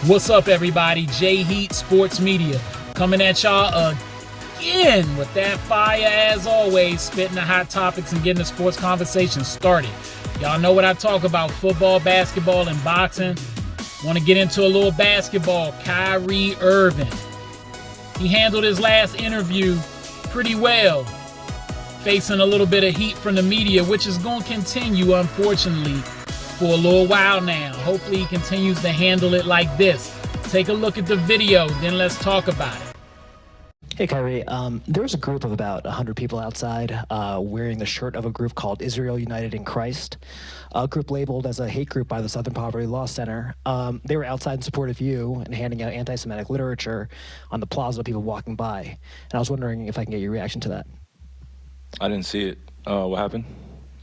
What's up, everybody? J Heat Sports Media coming at y'all again with that fire as always, spitting the hot topics and getting the sports conversation started. Y'all know what I talk about: football, basketball, and boxing. Want to get into a little basketball. Kyrie Irving. He handled his last interview pretty well, facing a little bit of heat from the media, which is going to continue, unfortunately, for a little while now. Hopefully he continues to handle it like this. Take a look at the video, then let's talk about it. Hey, Kyrie. There was a group of about 100 people outside wearing the shirt of a group called Israel United in Christ, a group labeled as a hate group by the Southern Poverty Law Center. They were outside in support of you and handing out anti-Semitic literature on the plaza to people walking by. And I was wondering if I can get your reaction to that. I didn't see it. What happened?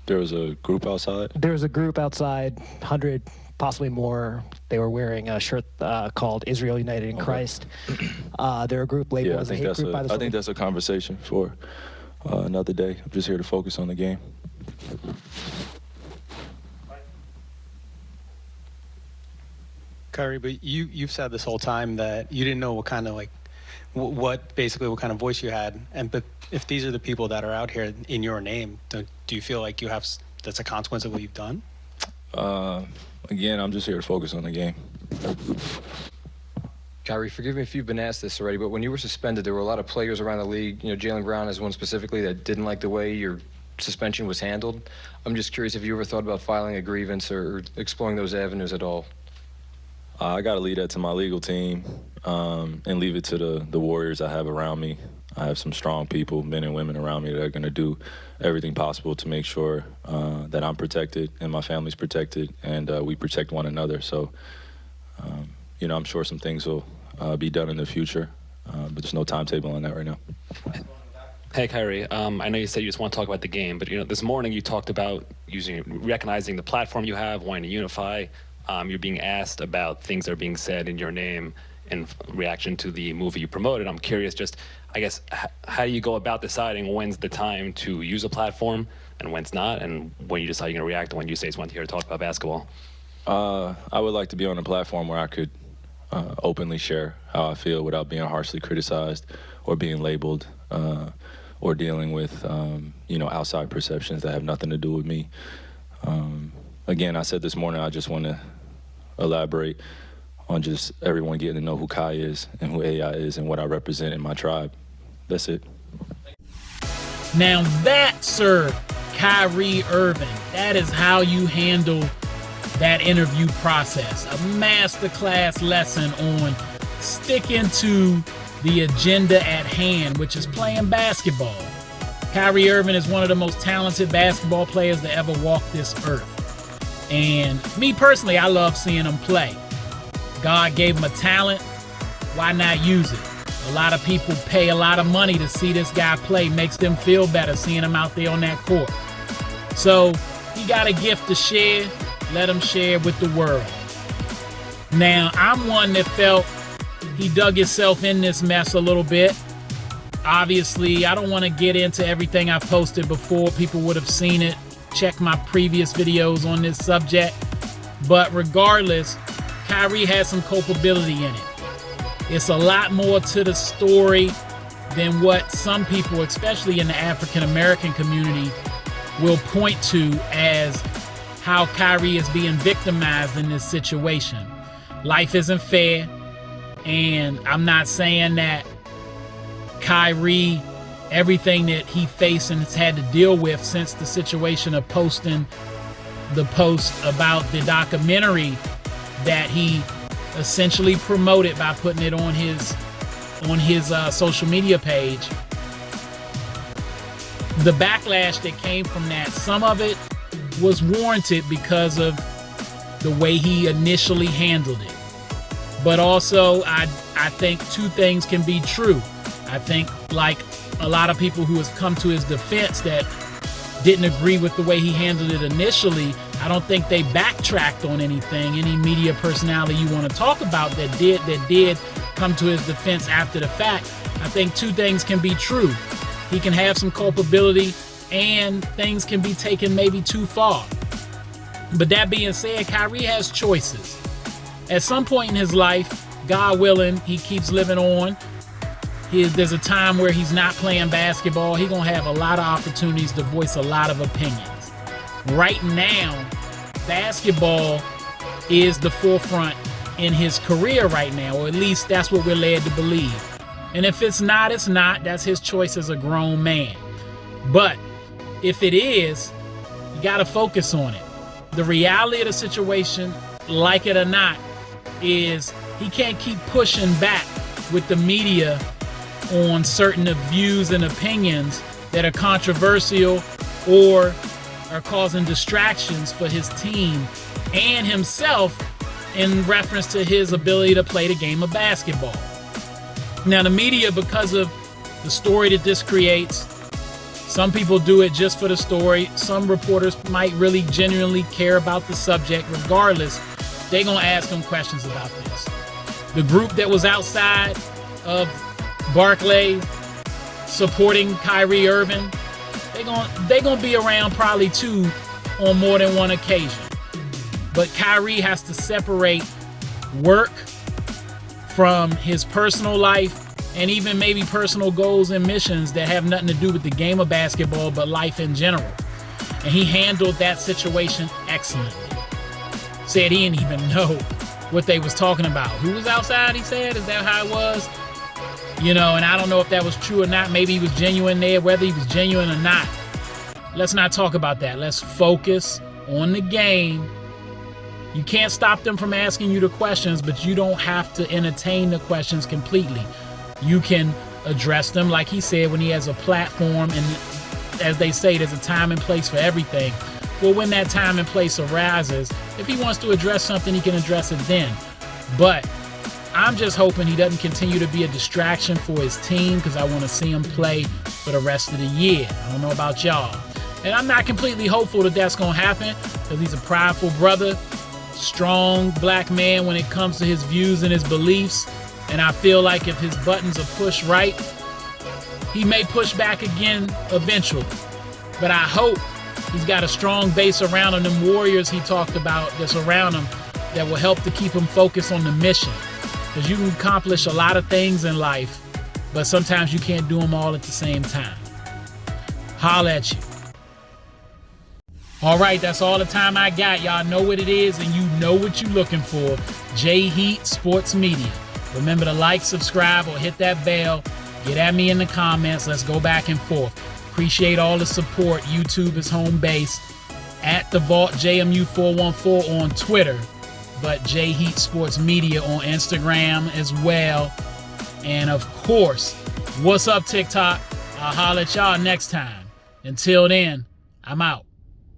There was a group outside? There was a group outside, 100, possibly more. They were wearing a shirt called Israel United in Christ. They're a group labeled as a hate group by the... I think that's a conversation for another day. I'm just here to focus on the game. Kyrie, but you've said this whole time that you didn't know what kind of what kind of voice you had, but if these are the people that are out here in your name, do you feel like that's a consequence of what you've done? Again, I'm just here to focus on the game. Kyrie, forgive me if you've been asked this already, but when you were suspended, there were a lot of players around the league, Jaylen Brown is one specifically, that didn't like the way your suspension was handled. I'm just curious if you ever thought about filing a grievance or exploring those avenues at all. I got to leave that to my legal team and leave it to the warriors I have around me. I have some strong people, men and women around me, that are going to do everything possible to make sure that I'm protected and my family's protected, and we protect one another. So, I'm sure some things will be done in the future, but there's no timetable on that right now. Hey, Kyrie, I know you said you just want to talk about the game, but this morning you talked about recognizing the platform you have, wanting to unify. You're being asked about things that are being said in your name in reaction to the movie you promoted. I'm curious, I guess, how do you go about deciding when's the time to use a platform and when's not, and when you decide you're going to react, and when you say it's one here to talk about basketball? I would like to be on a platform where I could openly share how I feel without being harshly criticized or being labeled or dealing with, outside perceptions that have nothing to do with me. Again, I said this morning, I just want to elaborate on just everyone getting to know who Kai is and who AI is and what I represent in my tribe. That's it. Now that, sir, Kyrie Irving, that is how you handle that interview process. A masterclass lesson on sticking to the agenda at hand, which is playing basketball. Kyrie Irving is one of the most talented basketball players to ever walk this earth. And me personally, I love seeing him play. God gave him a talent. Why not use it? A lot of people pay a lot of money to see this guy play. Makes them feel better seeing him out there on that court. So he got a gift to share. Let him share it with the world. Now, I'm one that felt he dug himself in this mess a little bit. Obviously, I don't want to get into everything I've posted before. People would have seen it. Check my previous videos on this subject. But regardless, Kyrie has some culpability in it. It's a lot more to the story than what some people, especially in the African American community, will point to as how Kyrie is being victimized in this situation. Life isn't fair, and I'm not saying that Kyrie, everything that he faced and has had to deal with since the situation of posting the post about the documentary that he essentially promoted by putting it on his social media page. The backlash that came from that, some of it was warranted because of the way he initially handled it. But also, I think two things can be true. I think, like a lot of people who has come to his defense that didn't agree with the way he handled it initially, I don't think they backtracked on anything. Any media personality you want to talk about that did come to his defense after the fact, I think two things can be true. He can have some culpability and things can be taken maybe too far. But that being said, Kyrie has choices. At some point in his life, God willing, he keeps living on. There's a time where he's not playing basketball. He's going to have a lot of opportunities to voice a lot of opinions. Right now, basketball is the forefront in his career right now, or at least that's what we're led to believe. And if it's not, it's not. That's his choice as a grown man. But if it is, you got to focus on it. The reality of the situation, like it or not, is he can't keep pushing back with the media on certain views and opinions that are controversial or are causing distractions for his team and himself in reference to his ability to play the game of basketball. Now, the media, because of the story that this creates, some people do it just for the story. Some reporters might really genuinely care about the subject. Regardless, they're going to ask him questions about this. The group that was outside of Barclay supporting Kyrie Irving, they're gonna be around probably too on more than one occasion. But Kyrie has to separate work from his personal life and even maybe personal goals and missions that have nothing to do with the game of basketball but life in general. And he handled that situation excellently. Said he didn't even know what they was talking about. Who was outside, he said? Is that how it was? You know, and I don't know if that was true or not. Maybe he was genuine there, whether he was genuine or not. Let's not talk about that. Let's focus on the game. You can't stop them from asking you the questions, but you don't have to entertain the questions completely. You can address them, like he said, when he has a platform, and as they say, there's a time and place for everything. Well, when that time and place arises, if he wants to address something, he can address it then. But I'm just hoping he doesn't continue to be a distraction for his team, because I want to see him play for the rest of the year. I don't know about y'all. And I'm not completely hopeful that that's going to happen, because he's a prideful brother, strong black man when it comes to his views and his beliefs. And I feel like if his buttons are pushed right, he may push back again eventually. But I hope he's got a strong base around him, them warriors he talked about that's around him, that will help to keep him focused on the mission. Because you can accomplish a lot of things in life, but sometimes you can't do them all at the same time. Holla at you. All right, that's all the time I got. Y'all know what it is, and you know what you're looking for. J Heat Sports Media. Remember to like, subscribe, or hit that bell. Get at me in the comments. Let's go back and forth. Appreciate all the support. YouTube is home base. At the Vault JMU414 on Twitter, but J Heat Sports Media on Instagram as well. And of course, what's up, TikTok? I'll holler at y'all next time. Until then, I'm out.